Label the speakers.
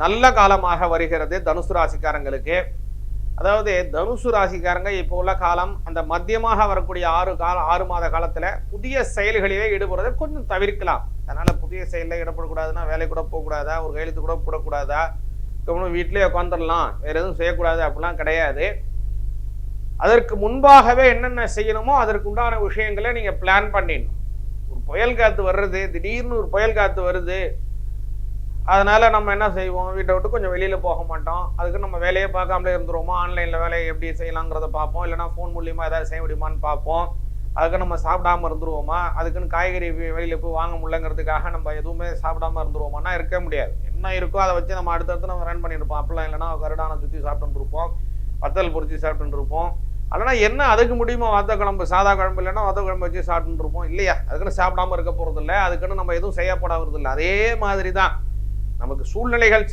Speaker 1: நல்ல காலமாக வருகிறது தனுசு ராசிக்காரங்களுக்கு. அதாவது தனுசு ராசிக்காரங்க இப்போ உள்ள காலம் அந்த மத்தியமாக வரக்கூடிய 6 மாத காலத்துல புதிய செயல்களிலே ஈடுபடுறதை கொஞ்சம் தவிர்க்கலாம். அதனால புதிய செயலில் ஈடுபடக்கூடாதுன்னா வேலை கூட போகக்கூடாதா, ஒரு கையெழுத்து கூட போடக்கூடாதா, வீட்டிலேயே உட்காந்துடலாம், வேற எதுவும் செய்யக்கூடாது அப்படிலாம் கிடையாது. அதற்கு முன்பாகவே என்னென்ன செய்யணுமோ அதற்கு உண்டான விஷயங்களை நீங்க பிளான் பண்ணிடணும். ஒரு புயல் காத்து வர்றது, திடீர்னு ஒரு புயல் காத்து வருது, அதனால நம்ம என்ன செய்வோம், வீட்டை விட்டு கொஞ்சம் வெளியில போக மாட்டோம். அதுக்கு நம்ம வேலையை பார்க்காமலே இருந்துருவோமோ, ஆன்லைன்ல வேலையை எப்படி செய்யலாங்கிறத பார்ப்போம், இல்லைன்னா ஃபோன் மூலியமா ஏதாவது செய்ய முடியுமான்னு பார்ப்போம். அதுக்கு நம்ம சாப்பிடாம இருந்துருவோமா, அதுக்குன்னு காய்கறி வெளியில போய் வாங்க முடியலங்கிறதுக்காக நம்ம எதுவுமே சாப்பிடாம இருந்துருவோமானா இருக்க முடியாது. என்ன இருக்கோ அதை வச்சு நம்ம அடுத்தடுத்து நம்ம ரன் பண்ணியிருப்போம். அப்படிலாம் இல்லைன்னா கருடான சுற்றி சாப்பிட்டு இருப்போம், வத்தல் பொரிச்சு சாப்பிட்டு இருப்போம். இல்லைன்னா என்ன அதுக்கு முடியுமோ, வத்த குழம்பு, சாதா குழம்பு இல்லைன்னா வத்த குழம்பு வச்சு சாப்பிட்டு இருப்போம் இல்லையா. அதுக்குன்னு சாப்பிடாம இருக்க போறது இல்லை, அதுக்குன்னு நம்ம எதுவும் செய்யப்படாது இல்லை. அதே மாதிரி தான் நமக்கு சூழ்நிலைகள்